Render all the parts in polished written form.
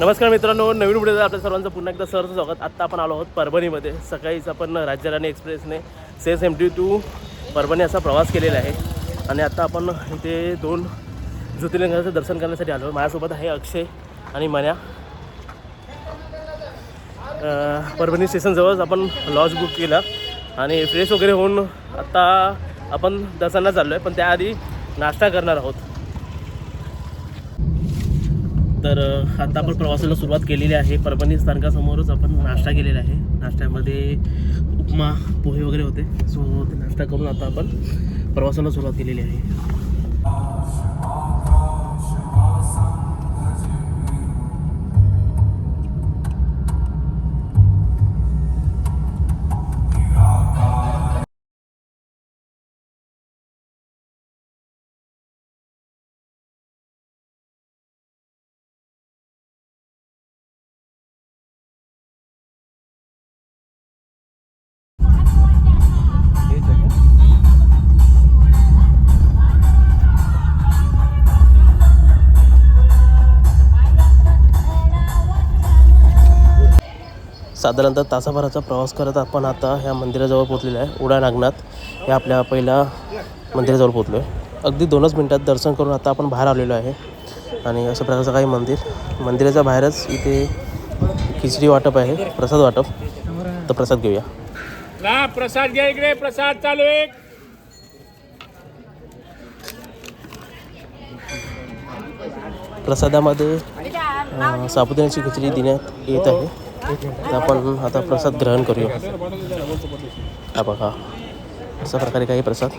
नमस्कार मित्रांनो, नवीन व्हिडिओमध्ये आपल्या सर्वांचं पुन्हा एकदा सहर्ष स्वागत. आत्ता आपण आलो आहोत परभणीमध्ये. सकाळीच आपण राज्यराणी एक्सप्रेसने CSMT टू परभणी असा प्रवास केलेला आहे आणि आता आपण इथे 2 ज्योतिर्लिंगाचं दर्शन करण्यासाठी आलो. माझ्यासोबत आहे अक्षय आणि मन्या. परभणी स्टेशनजवळच आपण लॉज बुक केला आणि फ्रेश वगैरे होऊन आत्ता आपण दर्शनाला चाललो आहे, पण त्याआधी नाश्ता करणार आहोत. तर आता आपण प्रवासाला सुरुवात केलेली आहे. परभणी स्थानकासमोरच आपण नाश्ता केलेला आहे. नाश्त्यामध्ये उपमा पोहे वगैरे होते, सो ते नाश्ता करून आता आपण प्रवासाला सुरुवात केलेली आहे. साधारणतः तासाभराचा प्रवास करत आपण आता ह्या मंदिराजवळ पोहोचलेलो आहे. उडा नागनाथ हे आपल्या पहिल्या मंदिराजवळ पोहोचलो आहे. अगदी 2च मिनटात दर्शन करून आता आपण बाहेर आलेलो आहे. आणि अशा प्रकारचं काही मंदिराच्या बाहेरच इथे खिचडी वाटप आहे, प्रसाद वाटप. तर प्रसाद घेऊया. प्रसाद घ्या, इकडे प्रसाद चालू आहे. प्रसादामध्ये साबुदाण्याची खिचडी देण्यात येत आहे. तर आपण आता प्रसाद ग्रहण करूया. हा बघा, अशा प्रकारे काही प्रसाद.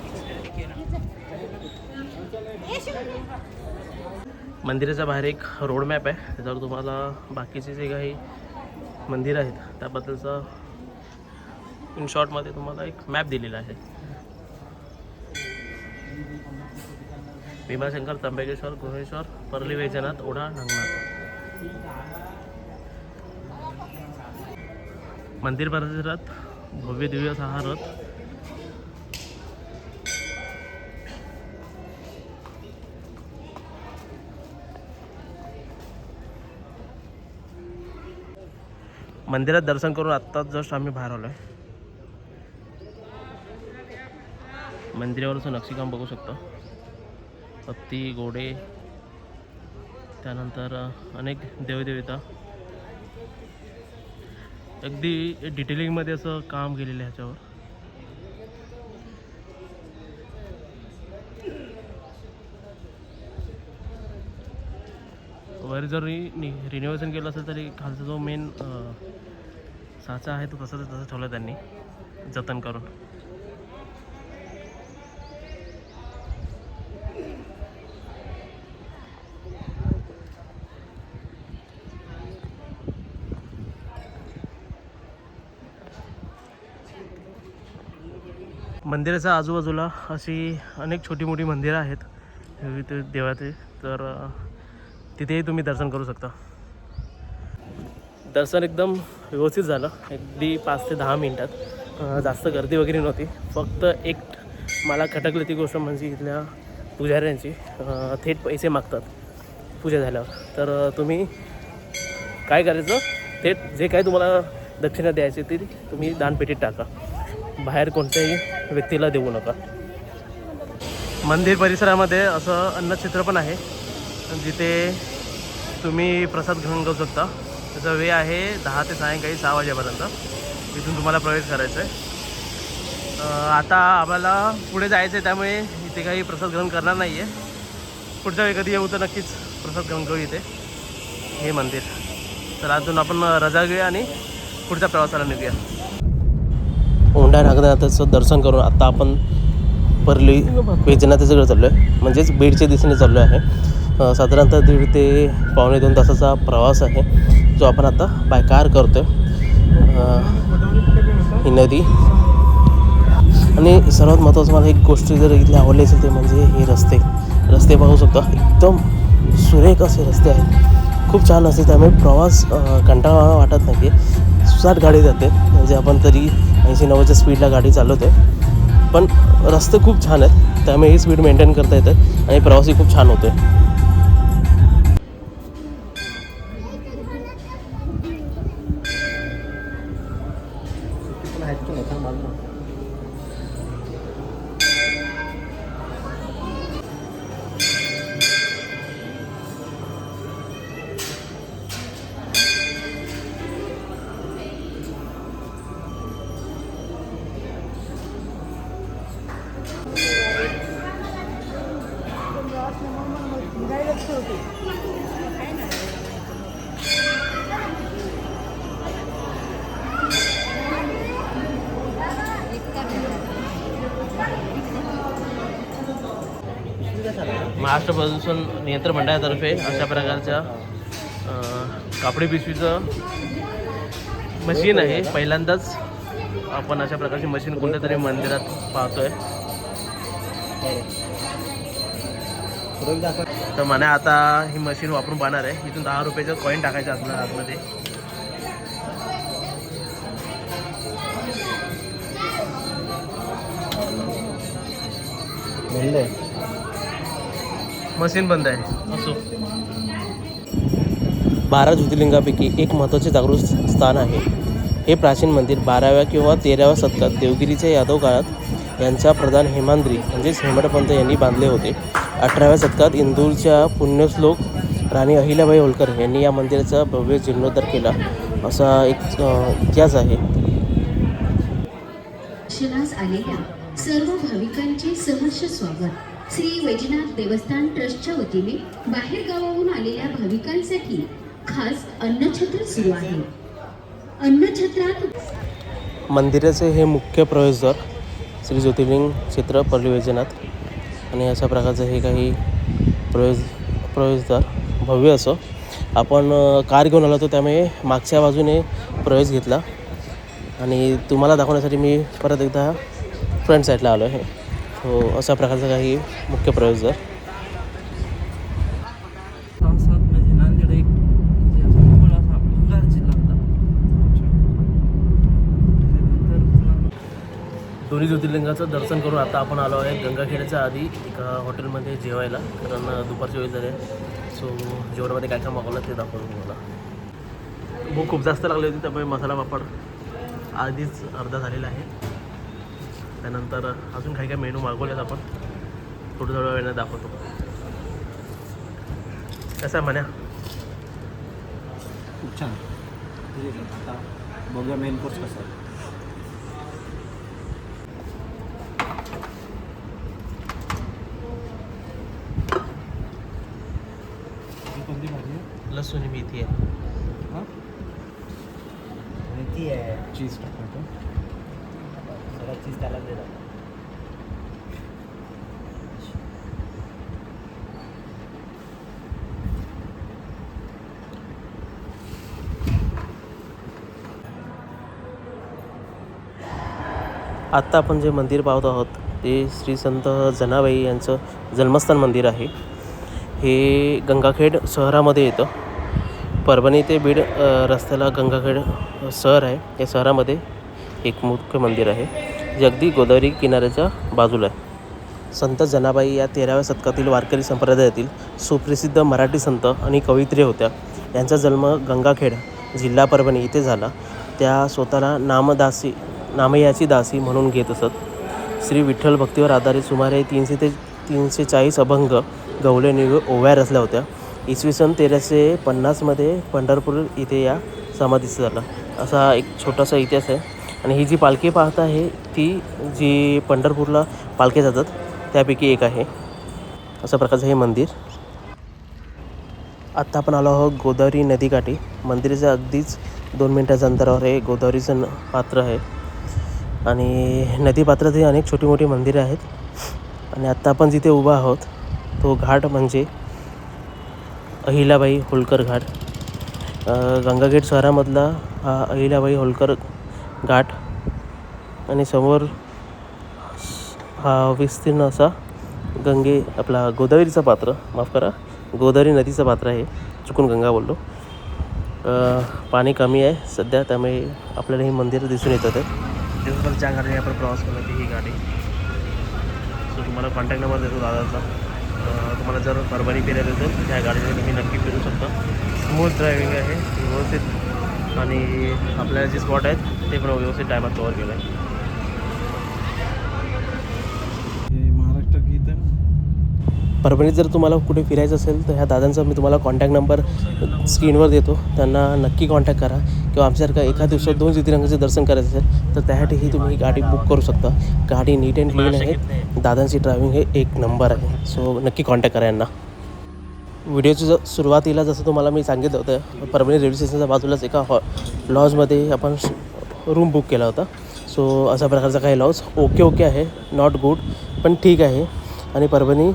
मंदिराच्या बाहेर एक रोड मॅप आहे, त्याच्यावर तुम्हाला बाकीचे जे काही मंदिर आहेत त्याबद्दलचा इन शॉर्टमध्ये तुम्हाला एक मॅप दिलेला आहे. भीमाशंकर, त्र्यंबकेश्वर, गृहेश्वर, परली वैजनाथ, ओढा नागनाथ. मंदिर परिसरात भव्य दिव्य असा हा रथ. मंदिरात दर्शन करून आत्ताच जस्ट आम्ही बाहेर आलो आहे. मंदिरावरचं नक्षीकाम बघू शकता. हत्ती, घोडे, त्यानंतर अनेक देवदेवता. अगदी डिटेलिंगमध्ये असं काम केलेलं आहे ह्याच्यावर. वर जरी रिनोव्हेशन केलं असेल तरी खालचा जो मेन साचा आहे तो तसं ठेवला त्यांनी जतन करून. मंदिराच्या आजूबाजूला अशी अनेक छोटी मोठी मंदिरं आहेत विविध देवाचे. तर तिथेही तुम्ही दर्शन करू शकता. दर्शन एकदम व्यवस्थित झालं. अगदी 5 ते 10 मिनटात. जास्त गर्दी वगैरे नव्हती. फक्त एक मला खटकली ती गोष्ट म्हणजे इथल्या पुजाऱ्यांची थेट पैसे मागतात पूजा झाल्यावर. तर तुम्ही काय करायचं, थेट जे काही तुम्हाला दक्षिणा द्यायची ती तुम्ही दानपेटीत टाका, बाहेर कोणत्याही व्यक्तीला देऊ नका. मंदिर परिसरामध्ये असं अन्नक्षेत्र पण आहे जिथे तुम्ही प्रसाद घेऊन जाऊ शकता. त्याचा वेळ आहे 10 ते सायंकाळी 6 वाजेपर्यंत. इथून तुम्हाला प्रवेश करायचा आहे. आता आम्हाला पुढे जायचं आहे, त्यामुळे इथे काही प्रसाद ग्रहण करणार नाही आहे. पुढच्या वेळी कधी येऊ तर नक्कीच प्रसाद ग्रहण करू इथे हे मंदिर. तर अजून आपण रजा घेऊया आणि पुढच्या प्रवासाला निघूया. ओंढा नागनाथाचं दर्शन करून आता आपण परली वैजनाथाच्याकडे चाललो आहे, म्हणजेच बीडच्या दिशेने चाललो आहे. साधारणतः 1.5 ते पावणे 2 तासाचा प्रवास आहे जो आपण आता बाय कार करतो आहे. ही नदी आणि सर्वात महत्त्वाचं मला एक गोष्ट जर इथली आवडली असेल ते म्हणजे हे रस्ते पाहू शकता. एकदम सुरेख असे रस्ते आहेत, खूप छान असते. त्यामुळे प्रवास कंटाळा वाटत नाही आहे. सुसाट गाडी जाते, म्हणजे आपण तरी 80-90च्या स्पीडला गाडी चालवतो आहे, पण रस्ते खूप छान आहेत, त्यामुळे ही स्पीड मेंटेन करता येते आणि प्रवासही खूप छान होतो आहे. महाराष्ट्र प्रदूषण नियंत्रण मंडळातर्फे अशा प्रकारच्या कापडी पिशवीचं मशीन आहे. पहिल्यांदाच आपण अशा प्रकारची मशीन कोणत्या तरी मंदिरात पाहतोय. तर मला आता ही मशीन वापरून पाहणार आहे. इथून 10 रुपयाचं कॉईन टाकायचं असणार आतमध्ये. बंद आहे, मशीन बंद आहे. असो, 12 ज्योतिर्लिंगापैकी एक महत्त्वाचे जागृत स्थान आहे. हे प्राचीन मंदिर 12व्या किंवा 13व्या शतकात देवगिरीच्या यादव काळात यांचा प्रधान हेमाद्री म्हणजेच हेमडपंत यांनी बांधले होते. 18व्या शतकात इंदूरच्या पुण्यश्लोक राणी अहिल्याबाई होळकर यांनी या मंदिराचा भव्य जीर्णोद्धार केला असा एक इतिहास आहे. दर्शनास आलेल्या सर्व भाविकांचे सहर्ष स्वागत. श्री वैजनाथ देवस्थान ट्रस्टच्या वतीने बाहेर गावाहून आलेल्या भाविकांसाठी खास अन्नछत्र सुरू आहे. अन्नछत्रात मंदिराचे हे मुख्य प्रवेशद्वार श्री ज्योतिर्लिंग क्षेत्र परली वैजनाथ आणि अशा प्रकारचं हे काही प्रवेशद्वार भव्य असं. आपण कार घेऊन आलो होतो त्यामुळे मागच्या बाजूने प्रवेश घेतला आणि तुम्हाला दाखवण्यासाठी मी परत एकदा फ्रंट साईडला आलो आहे. हो, अशा प्रकारचं काही मुख्य प्रवेशद्वार. नांदेड एक असा भंगार जिल्हा होता. दोन्ही ज्योतिर्लिंगाचं दर्शन करून आता आपण आलो आहे गंगाखेडच्या आधी एका हॉटेलमध्ये जेवायला. कारण दुपारची वेळ झाली आहे. सो जेवणामध्ये काय काय मागवलं ते दाखवतो तुम्हाला. भूक खूप जास्त लागली होती त्यामुळे मसाला पापड आधीच अर्धा झालेला आहे. त्यानंतर अजून काही काही मेनू मागवलेत आपण थोड्या वेळाने दाखवतो. कसं आहे म्हण्या? खूप छान. आता बघूया मेन कोर्स कसा आहे. कोणती भाजी आहे? लसूण मेथी आहे. हां, मेथी आहे. चीज टाकायचं. सगळं चीज त्याला दे. आत्ता आपण जे मंदिर पाहत आहोत ते श्री संत जनाबाई यांचं जन्मस्थान मंदिर आहे. हे गंगाखेड शहरामध्ये येतं. परभणी ते बीड रस्त्याला गंगाखेड शहर आहे. या शहरामध्ये एक मुख्य मंदिर आहे जे अगदी गोदावरी किनाऱ्याच्या बाजूला आहे. संत जनाबाई या 13व्या शतकातील वारकरी संप्रदायातील सुप्रसिद्ध मराठी संत आणि कवयित्री होत्या. यांचा जन्म गंगाखेड जिल्हा परभणी इथे झाला. त्या स्वतःला नामयाची दासी म्हणून घेत असत. श्री विठ्ठल भक्तीवर आधारित सुमारे 300 ते 340 अभंग गवळणी ओव्या रचल्या होत्या. इसवी सन 1350मध्ये पंढरपूर इथे या समाधीचा झाला. असा एक छोटासा इतिहास आहे. आणि ही जी पालखी पाहत आहे ती जी पंढरपूरला पालख्या जातात त्यापैकी एक आहे. अशा प्रकारचं हे मंदिर. आत्ता आपण आलो आहोत गोदावरी नदीकाठी. मंदिराच्या अगदीच 2 मिनिटाच्या अंतरावर हे गोदावरीचं पात्र आहे. आणि नदीपात्रात ही अनेक छोटी मोठी मंदिरं आहेत. आणि आत्ता आपण जिथे उभा आहोत तो घाट म्हणजे अहिल्याबाई होळकर घाट. गंगाखेड शहरामधला हा अहिल्याबाई होळकर घाट आणि समोर हा विस्तीर्ण असा गोदावरीचा पात्र, माफ करा, गोदावरी नदीचं पात्र आहे. चुकून गंगा बोललो. पाणी कमी आहे सध्या त्यामुळे आपल्याला ही मंदिरं दिसून येतात. दिवसभर ज्या गाडीने आपण प्रवास केला ती ही गाडी. सो तुम्हाला कॉन्टॅक्ट नंबर देतो दादाचा. तुम्हाला जर परभणी फिरायला असेल तर त्या गाडीने तुम्ही नक्की फिरू शकता. स्मूथ ड्रायव्हिंग आहे व्यवस्थित. आणि आपल्याला जे स्पॉट आहेत ते पण व्यवस्थित टायमात कवर केलं आहे. महाराष्ट्र गीत आहे. परभणीत जर तुम्हाला कुठे फिरायचं असेल तर ह्या दादांचा मी तुम्हाला कॉन्टॅक्ट नंबर स्क्रीनवर देतो. त्यांना नक्की कॉन्टॅक्ट करा. किंवा आमच्यासारखं एका दिवसात 2 ज्योतिर्लिंगाचे दर्शन करायचं असेल तर त्यासाठीही तुम्ही गाडी बुक करू शकता. गाडी नीट अँड क्लीन आहे. दादांची ड्रायव्हिंग हे 1 नंबर आहे. सो नक्की कॉन्टॅक्ट करा यांना. व्हिडिओची सुरुवातीला जसं तुम्हाला मी सांगितलं होतं परभणी रेल्वे स्टेशनच्या बाजूलाच एका लॉजमध्ये आपण रूम बुक केला होता. सो अशा प्रकारचा काही लॉज ओके आहे, नॉट गुड पण ठीक आहे. आणि परभणी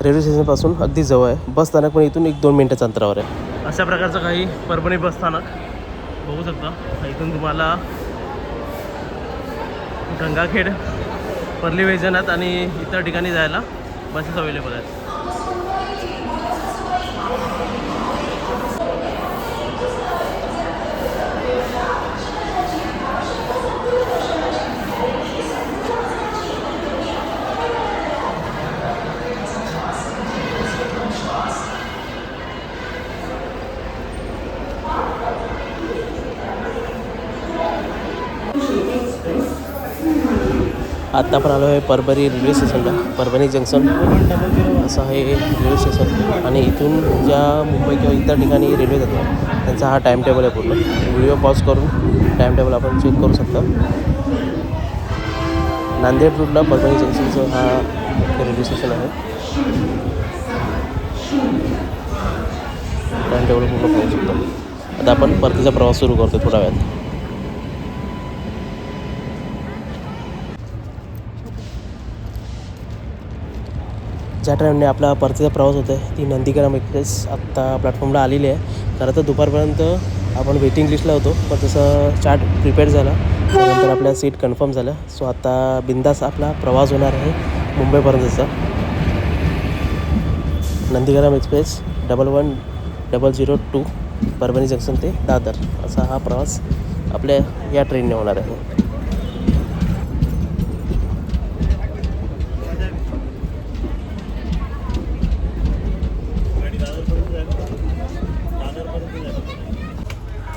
रेल्वे स्टेशनपासून अगदी जवळ आहे. बस स्थानक पण इथून 1-2 मिनटाच्या अंतरावर आहे. अशा प्रकारचं काही परभणी बस स्थानक बघू शकता. इथून तुम्हाला गंगाखेड, परली वैजनाथ आणि इतर ठिकाणी जायला बसेस अवेलेबल आहेत. आत्ता आपण आलो आहे परभणी रेल्वे स्टेशनला. परभणी जंक्शन असं आहे रेल्वे स्टेशन आणि इथून ज्या मुंबई किंवा इतर ठिकाणी रेल्वे जातात त्यांचा हा टाईम टेबल आहे पूर्ण. व्हिडिओ पॉज करून टाईम टेबल आपण चेक करू शकता. नांदेड रूटला परभणी जंक्शनचं हा मुख्य रेल्वे स्टेशन आहे. टाईम टेबल पूर्ण पाहू शकतो. आता आपण परतीचा प्रवास सुरू करतो थोड्या वेळात. ज्या ट्रेनने आपला परतीचा प्रवास होतो आहे ती नंदीग्राम एक्सप्रेस आत्ता प्लॅटफॉर्मला आलेली आहे. खरं तर दुपारपर्यंत आपण वेटिंग लिस्टला होतो पण तसं चार्ट प्रिपेअर झाला त्यानंतर आपल्या सीट कन्फर्म झाल्या. सो आता बिंदास आपला प्रवास होणार आहे मुंबईपर्यंतचा. नंदीग्राम एक्सप्रेस 110002 परभणी जंक्शन ते दादर असा हा प्रवास आपल्या या ट्रेनने होणार आहे.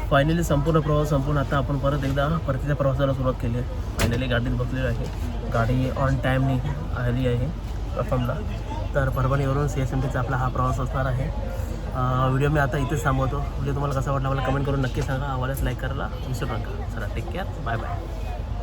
फायनली संपूर्ण प्रवास संपून आता आपण परत एकदा परतीच्या प्रवासाला सुरुवात केली आहे. फायनली गाडीत बसलेलो आहे. गाडी ऑन टाईमनी आली आहे प्लॅटफॉर्मला. तर परभणीवरून CSMTचा आपला हा प्रवास असणार आहे. व्हिडिओ मी आता इथेच थांबवतो. व्हिडिओ तुम्हाला कसा वाटला मला कमेंट करून नक्की सांगा. आम्हालाच लाईक करायला विसरू नका. चला टेक केअर. Bye bye.